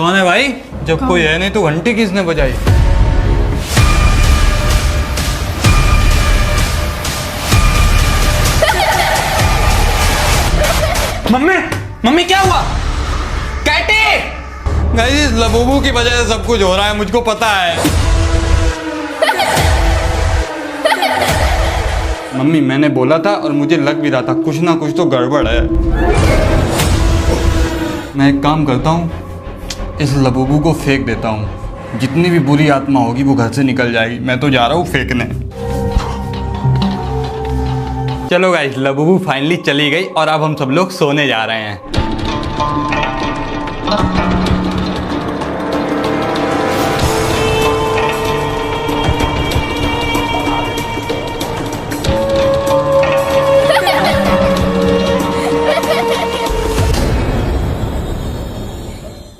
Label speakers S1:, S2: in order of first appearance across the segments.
S1: कौन है भाई? जब कोई है नहीं तो घंटी किसने बजाई? मम्मी, मम्मी क्या हुआ? कैटी! गाइस, लबूबू की वजह से सब कुछ हो रहा है, मुझको पता है। मम्मी, मैंने बोला था और मुझे लग भी रहा था कुछ ना कुछ तो गड़बड़ है। मैं एक काम करता हूँ, इस लबूबू को फेंक देता हूँ। जितनी भी बुरी आत्मा होगी वो घर से निकल जाएगी। मैं तो जा रहा हूँ फेंकने। चलो गाइस, लबूबू फाइनली चली गई और अब हम सब लोग सोने जा रहे हैं।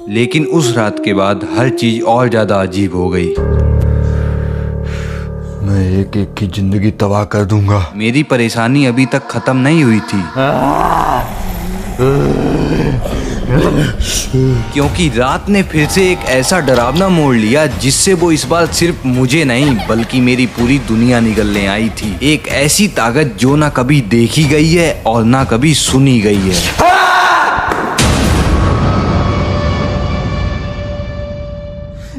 S2: लेकिन उस रात के बाद हर चीज और ज्यादा अजीब हो गई।
S1: मैं एक एक की जिंदगी तबाह कर दूंगा।
S2: मेरी परेशानी अभी तक खत्म नहीं हुई थी, क्योंकि रात ने फिर से एक ऐसा डरावना मोड़ लिया जिससे वो इस बार सिर्फ मुझे नहीं बल्कि मेरी पूरी दुनिया निगलने आई थी। एक ऐसी ताकत जो ना कभी देखी गई है और ना कभी सुनी गई है।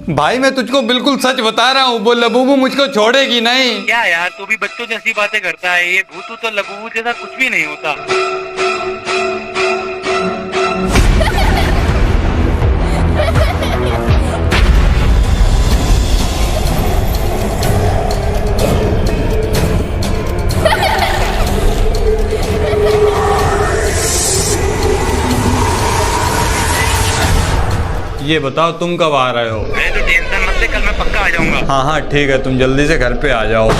S1: भाई, मैं तुझको बिल्कुल सच बता रहा हूँ, वो लबूबू मुझको छोड़ेगी नहीं।
S3: क्या यार, तू भी बच्चों जैसी बातें करता है। ये भूतू तो लबूबू जैसा कुछ भी नहीं होता।
S1: ये बताओ, तुम कब आ रहे हो?
S3: मैं तो टेंशन मत ले, कल मैं पक्का आ जाऊंगा।
S1: हाँ हाँ ठीक है, तुम जल्दी से घर पे आ जाओ।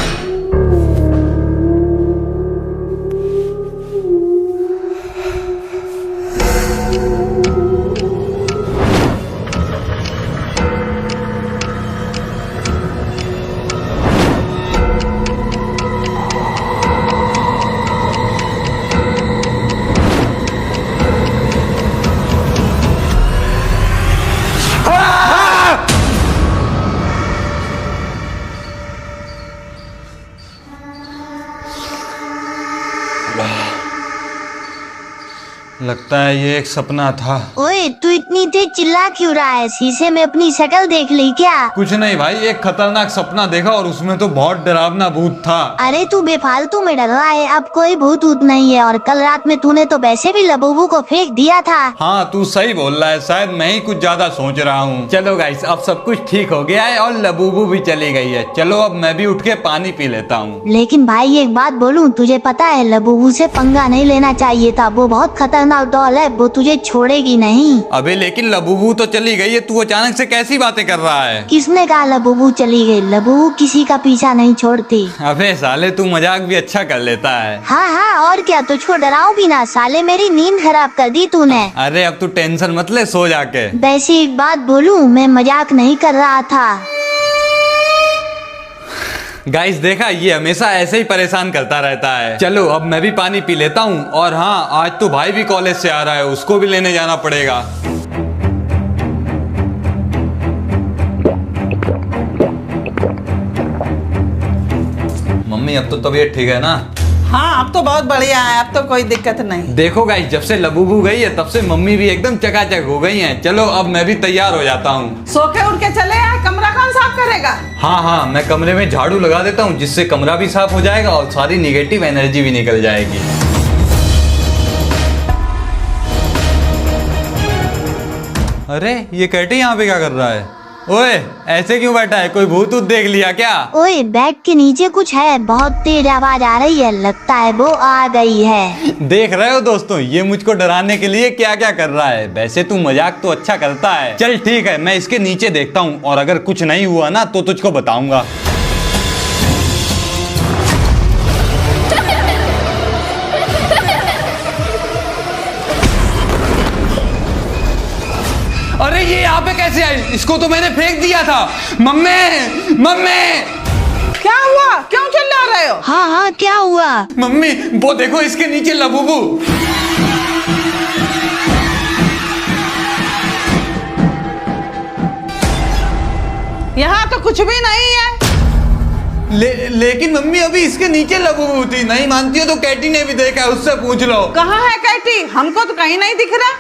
S1: लगता है ये एक सपना था।
S4: ओए, तू इतनी तेज चिल्ला क्यों रहा है? शीशे में अपनी शक्ल देख ली क्या?
S1: कुछ नहीं भाई, एक खतरनाक सपना देखा और उसमें तो बहुत डरावना भूत था।
S4: अरे तू बेफालतू में डर रहा है, अब कोई भूत ऊत नहीं है। और कल रात में तूने तो वैसे भी लबूबू को फेंक दिया था।
S1: हाँ, तू सही बोल रहा है, शायद मैं ही कुछ ज्यादा सोच रहा हूँ। चलो गाइस, अब सब कुछ ठीक हो गया है और लबूबू भी चली गई है। चलो अब मैं भी उठ के पानी पी लेता हूँ।
S4: लेकिन भाई एक बात बोलूं, तुझे पता है लबूबू से पंगा नहीं लेना चाहिए था। वो बहुत खतरनाक डॉल है, वो तुझे छोड़ेगी नहीं।
S1: अबे लेकिन लबूबू तो चली गई है, तू अचानक से कैसी बातें कर रहा है?
S4: किसने कहा लबूबू चली गई? लबूबू किसी का पीछा नहीं छोड़ती।
S1: अबे साले, तू मजाक भी अच्छा कर लेता है।
S4: हाँ हाँ, और क्या, तुझको डराऊं भी ना। साले मेरी नींद खराब कर दी तूने।
S1: अरे अब तू टेंशन मत ले, सो जाके।
S4: वैसे एक बात बोलूं, मैं मजाक नहीं कर रहा था।
S1: गाइस देखा, ये हमेशा ऐसे ही परेशान करता रहता है। चलो अब मैं भी पानी पी लेता हूँ। और हाँ, आज तो भाई भी कॉलेज से आ रहा है, उसको भी लेने जाना पड़ेगा। मम्मी, अब तो तबीयत ठीक है ना?
S5: हाँ, अब तो बहुत बढ़िया है, अब तो कोई दिक्कत नहीं।
S1: देखो गाइस, जब से लबूबू गई है तब से मम्मी भी एकदम चकाचक हो गई हैं। चलो अब मैं भी तैयार हो जाता हूँ।
S5: सो के उठ के चले आए, कमरा कौन साफ करेगा?
S1: हाँ हाँ, मैं कमरे में झाड़ू लगा देता हूँ, जिससे कमरा भी साफ हो जाएगा और सारी निगेटिव एनर्जी भी निकल जाएगी। अरे ये कैटी यहाँ पे क्या कर रहा है? ओए, ऐसे क्यों बैठा है? कोई भूत ऊत देख लिया क्या?
S4: ओए, बैग के नीचे कुछ है, बहुत तेज आवाज आ रही है, लगता है वो आ गई है।
S1: देख रहे हो दोस्तों, ये मुझको डराने के लिए क्या क्या कर रहा है। वैसे तू मजाक तो अच्छा करता है। चल ठीक है, मैं इसके नीचे देखता हूँ और अगर कुछ नहीं हुआ ना तो तुझको बताऊंगा। अरे ये यहाँ पे कैसे आई? इसको तो मैंने फेंक दिया था। Mummy, mummy!
S5: क्या हुआ? क्यों चिल्ला रहे हो?
S4: हाँ हाँ, क्या हुआ?
S1: मम्मी, वो देखो इसके नीचे लबूबू।
S5: यहाँ तो कुछ भी नहीं है।
S1: लेकिन मम्मी अभी इसके नीचे लबूबू थी। नहीं मानती हो तो कैटी ने भी देखा है, उससे पूछ लो।
S5: कहाँ है कैटी? हमको तो कहीं नहीं दिख रहा।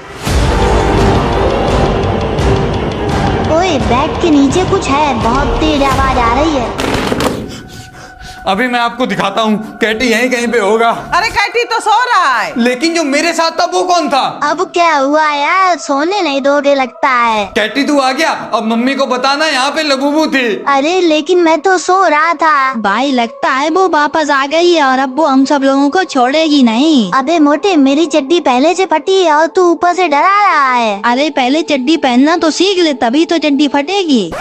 S4: ओए बैग के नीचे कुछ है, बहुत तेज आवाज आ रही है।
S1: अभी मैं आपको दिखाता हूँ, कैटी यहीं कहीं पे होगा।
S5: अरे कैटी तो सो रहा है।
S1: लेकिन जो मेरे साथ था वो कौन था?
S4: अब क्या हुआ यार, सोने नहीं दोगे लगता है।
S1: कैटी तू आ गया, अब मम्मी को बताना यहाँ पे लबूबू थी।
S4: अरे लेकिन मैं तो सो रहा था।
S6: भाई लगता है वो वापस आ गई है और अब वो हम सब लोगों को छोड़ेगी नहीं।
S4: अबे मोटे, मेरी चड्डी पहले से फटी है और तू ऊपर से डरा रहा है।
S6: अरे पहले चड्डी पहनना तो सीख ले, तभी तो चड्डी फटेगी।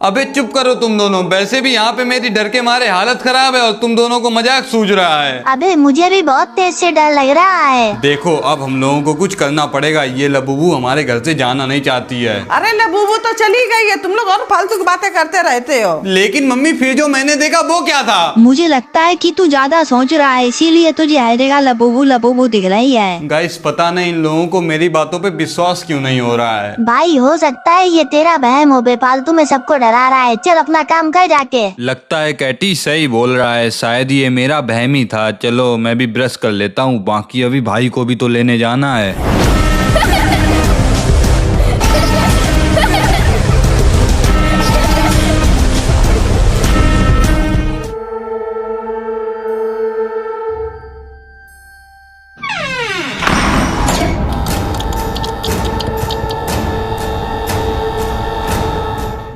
S1: अबे चुप करो तुम दोनों। वैसे भी यहाँ पे मेरी डर के मारे हालत खराब है और तुम दोनों को मजाक सूझ रहा है।
S4: अबे मुझे भी बहुत तेज से डर लग रहा है।
S1: देखो अब हम लोगों को कुछ करना पड़ेगा। ये लबूबू हमारे घर से जाना नहीं चाहती है।
S5: अरे लबूबू तो चली गई है, तुम लोग और फालतू की बातें करते रहते हो।
S1: लेकिन मम्मी फिर जो मैंने देखा वो क्या था?
S6: मुझे लगता है कि तू ज्यादा सोच रहा है, इसीलिए तुझे हर जगह लबूबू लबूबू दिख रही है।
S1: गाइस पता नहीं इन लोगों को मेरी बातों पे विश्वास क्यों नहीं हो रहा है।
S4: भाई हो सकता है ये तेरा बहम हो, बेफालतू में सबको डरा रहा है। चल अपना काम कर जाके।
S2: लगता है कैटी सही बोल रहा है, शायद ये मेरा बहम ही था। चलो मैं भी ब्रश कर लेता हूँ, बाकी अभी भाई को भी तो लेने जाना है।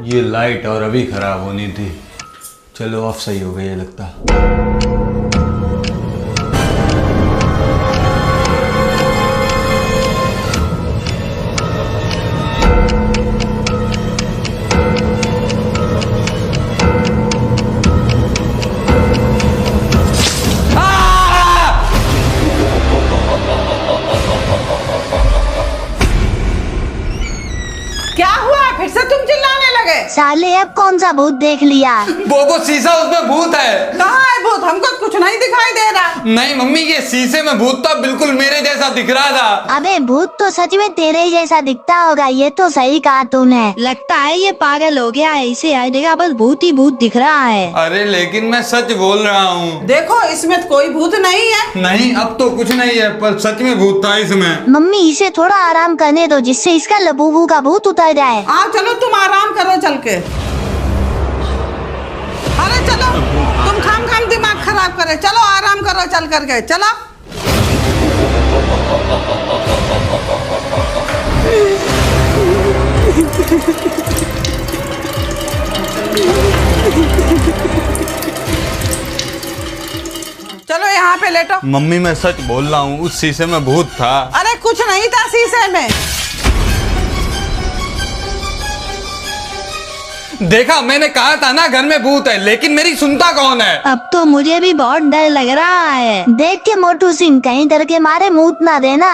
S1: ये लाइट और अभी खराब होनी थी। चलो अब सही हो गई है लगता।
S5: क्या हुआ? फिर से तुम चिल्लाने लगे?
S4: साले अब कौन सा भूत देख लिया?
S1: वो शीशा, उसमें भूत है।
S5: कहाँ है भूत? हमको कुछ नहीं दिखाई दे रहा।
S1: नहीं मम्मी, ये शीशे में भूत था, बिल्कुल मेरे जैसा दिख रहा था।
S4: अबे भूत तो सच में तेरे ही जैसा दिखता होगा, ये तो सही कहा तूने।
S6: लगता है ये पागल हो गया है, इसे हर जगह बस भूत ही भूत दिख रहा है।
S1: अरे लेकिन मैं सच बोल रहा हूँ।
S5: देखो इसमें कोई भूत नहीं है।
S1: नहीं अब तो कुछ नहीं है, पर सच में भूत था इसमें।
S4: मम्मी इसे थोड़ा आराम करने दो, जिससे इसका लबूबू का भूत उतर जाए।
S5: हाँ चलो तुम आराम करो चल के। अरे चलो, तुम खाम दिमाग खराब करे। चलो आराम करो चल करके, चलो। चलो यहाँ पे लेटो।
S1: मम्मी मैं सच बोल रहा हूँ, उस शीशे में भूत था।
S5: अरे कुछ नहीं था शीशे में।
S1: देखा, मैंने कहा था ना घर में भूत है, लेकिन मेरी सुनता कौन है?
S6: अब तो मुझे भी बहुत डर लग रहा है।
S4: देख के मोटू सिंह, कहीं डर के मारे मूत ना देना।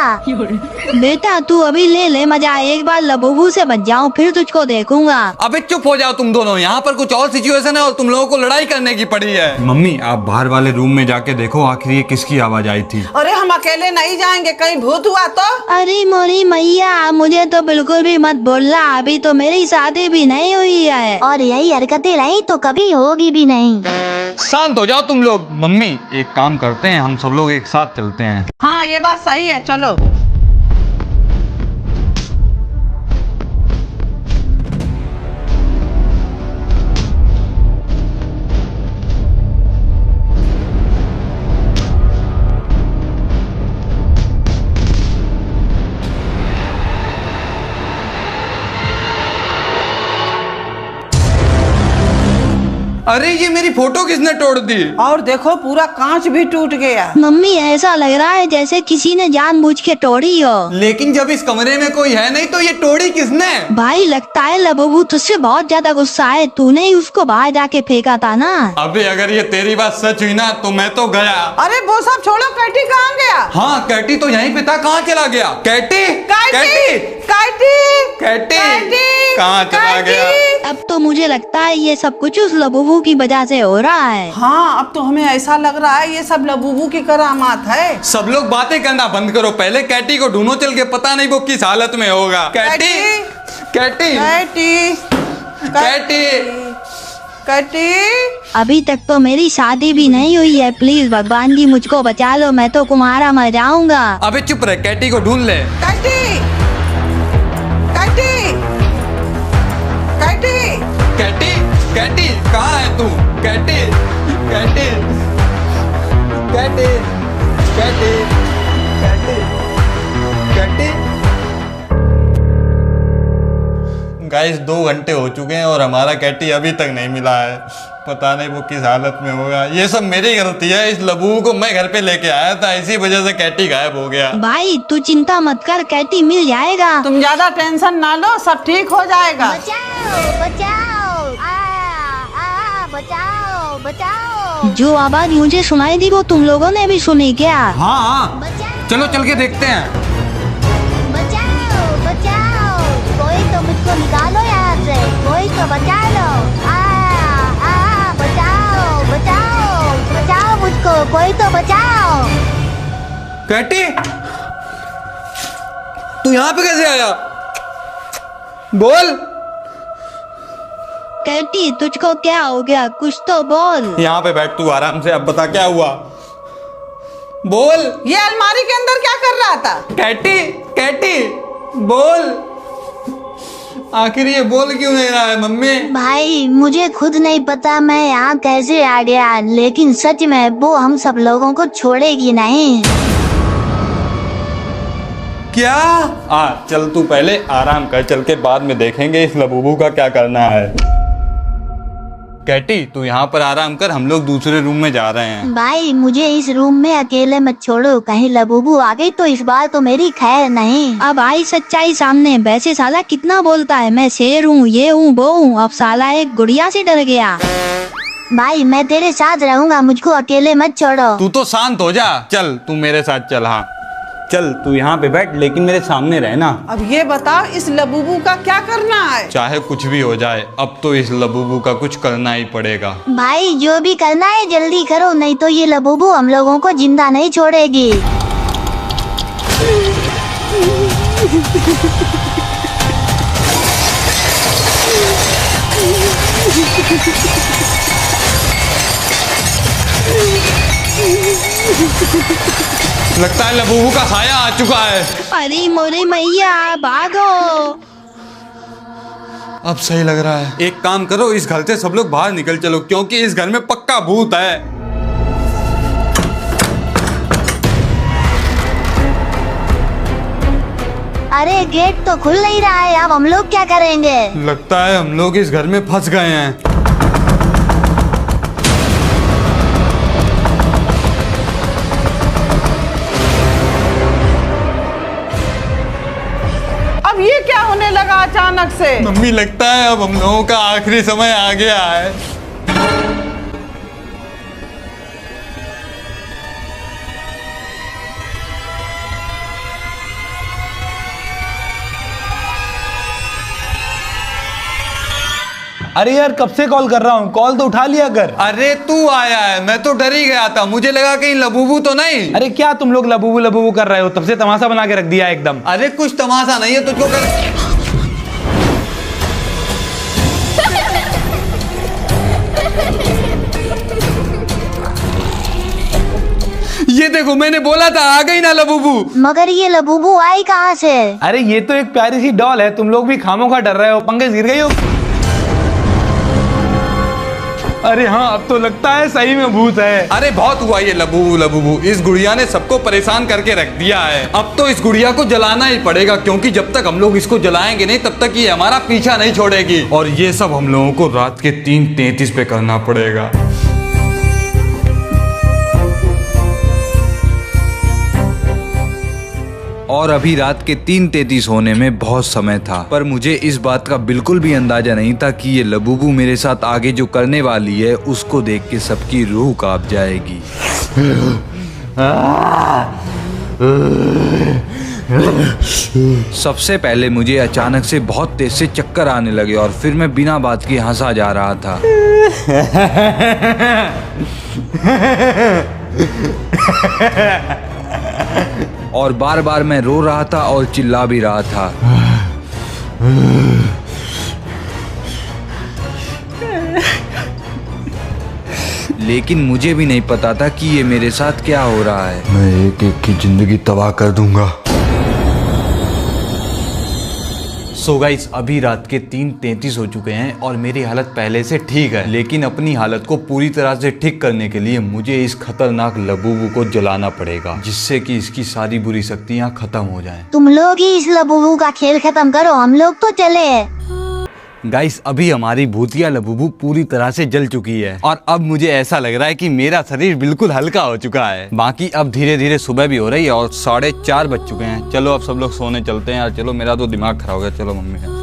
S6: बेटा तू अभी ले ले मजा, एक बार लबूबू से बच जाऊं फिर तुझको देखूंगा।
S1: अबे चुप हो जाओ तुम दोनों, यहाँ पर कुछ और सिचुएशन है और तुम लोगों को लड़ाई करने की पड़ी है। मम्मी आप बाहर वाले रूम में जाके देखो, आखिर ये किसकी आवाज आई थी।
S5: अरे हम अकेले नहीं जाएंगे, कहीं भूत हुआ तो।
S6: अरे मोरी मैया, मुझे तो बिल्कुल भी मत बोलना, अभी तो मेरी शादी भी नहीं हुई है।
S4: और यही हरकतें रही तो कभी होगी भी नहीं।
S1: शांत हो जाओ तुम लोग। मम्मी एक काम करते हैं, हम सब लोग एक साथ चलते हैं।
S5: हाँ ये बात सही है, चलो।
S1: अरे ये मेरी फोटो किसने तोड़ दी?
S5: और देखो पूरा कांच भी टूट गया।
S6: मम्मी ऐसा लग रहा है जैसे किसी ने जानबूझ के तोड़ी हो।
S1: लेकिन जब इस कमरे में कोई है नहीं तो ये तोड़ी किसने?
S6: भाई लगता है लबूबू तुझसे बहुत ज्यादा गुस्सा है, तूने ही उसको बाहर जाके फेंका था ना।
S1: अबे अगर ये तेरी बात सच हुई ना तो मैं तो गया।
S5: अरे वो सब छोड़ो, कैटी कहाँ गया?
S1: हाँ कैटी तो यहीं पे था, कहाँ चला गया? कैटी
S5: कैटी कैटी
S1: कैटी कहाँ चला गया?
S6: अब तो मुझे लगता है ये सब कुछ उस लबूबू की वजह से हो रहा है।
S5: हाँ अब तो हमें ऐसा लग रहा है ये सब लबूबू की करामात है।
S1: सब लोग बातें करना बंद करो, पहले कैटी को ढूंढो चल के, पता नहीं वो किस हालत में होगा। Katie Katie
S5: Katie
S1: Katie
S5: Katie
S6: अभी तक तो मेरी शादी भी नहीं हुई है, प्लीज भगवान जी मुझको बचा लो, मैं तो कुमारा मर जाऊंगा।
S1: अबे चुप रह, कैटी को ढूंढ ले।
S5: Katie Katie Katie
S1: Katie Katie कहाँ है तू? Katie Katie Katie Katie Katie Katie. Guys 2 घंटे हो चुके हैं और हमारा कैटी अभी तक नहीं मिला है। पता नहीं वो किस हालत में होगा। ये सब मेरी गलती है। इस लबू को मैं घर पे लेके आया था, इसी वजह से कैटी गायब हो गया।
S6: भाई तू चिंता मत कर, कैटी मिल जाएगा।
S5: तुम ज्यादा टेंशन ना लो, सब ठीक हो जाएगा।
S4: बचाओ बचाओ बचाओ बचाओ।
S6: जो आवाज मुझे सुनाई दी वो तुम लोगों ने भी सुनी क्या?
S1: हाँ हाँ, चलो चल के देखते हैं।
S4: बचाओ बचाओ, कोई तो मुझको निकालो यहाँ से, कोई तो बचा लो। बचाओ बचाओ बचाओ मुझको, कोई तो बचाओ।
S1: कैटी तू यहाँ पे कैसे आया? बोल।
S6: कैटी तुझको क्या हो गया, कुछ तो बोल।
S1: यहाँ पे बैठ तू आराम से, अब बता क्या हुआ। बोल।
S5: ये अलमारी के अंदर क्या कर रहा था?
S1: कैटी कैटी बोल, आखिर ये बोल क्यों नहीं रहा है? मम्मी
S4: भाई मुझे खुद नहीं पता मैं यहाँ कैसे आ गया, लेकिन सच में वो हम सब लोगों को छोड़ेगी नहीं।
S1: क्या? चल तू पहले आराम कर, चल के बाद में देखेंगे इस लबूबू का क्या करना है। कैटी तू यहाँ पर आराम कर, हम लोग दूसरे रूम में जा रहे हैं।
S4: भाई मुझे इस रूम में अकेले मत छोड़ो, कहीं लबूबू आ गई तो इस बार तो मेरी खैर नहीं।
S6: अब आई सच्चाई सामने। वैसे साला कितना बोलता है, मैं शेर हूँ, ये हूँ वो हूँ, अब साला एक गुड़िया से डर गया।
S4: भाई मैं तेरे साथ रहूंगा, मुझको अकेले मत छोड़ो।
S1: तू तो शांत हो जा, चल तू मेरे साथ चल। हाँ चल तू यहाँ पे बैठ, लेकिन मेरे सामने रहना।
S5: अब ये बताओ इस लबूबू का क्या करना है?
S1: चाहे कुछ भी हो जाए, अब तो इस लबूबू का कुछ करना ही पड़ेगा।
S4: भाई जो भी करना है जल्दी करो, नहीं तो ये लबूबू हम लोगों को जिंदा नहीं छोड़ेगी।
S1: लगता है लबूबू का साया आ चुका है।
S6: अरे मोरे मैया भागो।
S1: अब सही लग रहा है। एक काम करो, इस घर से सब लोग बाहर निकल चलो, क्योंकि इस घर में पक्का भूत है।
S4: अरे गेट तो खुल नहीं रहा है, अब हम लोग क्या करेंगे?
S1: लगता है हम लोग इस घर में फंस गए हैं।
S5: अब ये क्या होने लगा अचानक से?
S1: मम्मी लगता है अब हम लोगों का आखिरी समय आ गया है।
S7: अरे यार कब से कॉल कर रहा हूँ, कॉल तो उठा लिया कर।
S1: अरे तू आया है, मैं तो डर ही गया था, मुझे लगा कहीं लबूबू तो नहीं।
S7: अरे क्या तुम लोग लबूबू लबूबू कर रहे हो, तब से तमाशा बना के रख दिया एकदम।
S1: अरे कुछ तमाशा नहीं है तुझको कर। ये देखो मैंने बोला था, आ गई ना लबूबू।
S4: मगर ये लबूबू आई कहाँ से?
S7: अरे ये तो एक प्यारी सी डॉल है, तुम लोग भी खामोखा डर रहे हो, पंगे गिर गई हो। अरे हाँ अब तो लगता है सही में भूत है।
S1: अरे बहुत हुआ ये लबूबू लबूबू, इस गुड़िया ने सबको परेशान करके रख दिया है। अब तो इस गुड़िया को जलाना ही पड़ेगा, क्योंकि जब तक हम लोग इसको जलाएंगे नहीं तब तक ये हमारा पीछा नहीं छोड़ेगी। और ये सब हम लोगों को रात के 3:33 पे करना पड़ेगा।
S2: और अभी रात के 3:33 होने में बहुत समय था, पर मुझे इस बात का बिल्कुल भी अंदाजा नहीं था कि ये लबूबू मेरे साथ आगे जो करने वाली है उसको देख के सबकी रूह कांप जाएगी। सबसे पहले मुझे अचानक से बहुत तेज से चक्कर आने लगे और फिर मैं बिना बात के हंसा जा रहा था। और बार बार मैं रो रहा था और चिल्ला भी रहा था। लेकिन मुझे भी नहीं पता था कि ये मेरे साथ क्या हो रहा है।
S1: मैं एक एक की जिंदगी तबाह कर दूंगा।
S2: सो गाइस, अभी रात के 3:33 हो चुके हैं और मेरी हालत पहले से ठीक है, लेकिन अपनी हालत को पूरी तरह से ठीक करने के लिए मुझे इस खतरनाक लबूबू को जलाना पड़ेगा, जिससे कि इसकी सारी बुरी शक्तियाँ खत्म हो जाएं।
S4: तुम लोग ही इस लबूबू का खेल खत्म करो, हम लोग तो चले।
S2: गाइस, अभी हमारी भूतिया लबूबू पूरी तरह से जल चुकी है और अब मुझे ऐसा लग रहा है कि मेरा शरीर बिल्कुल हल्का हो चुका है। बाकी अब धीरे धीरे सुबह भी हो रही है और 4:30 बज चुके हैं। चलो अब सब लोग सोने चलते हैं यार। चलो, मेरा तो दिमाग खराब हो गया। चलो मम्मी।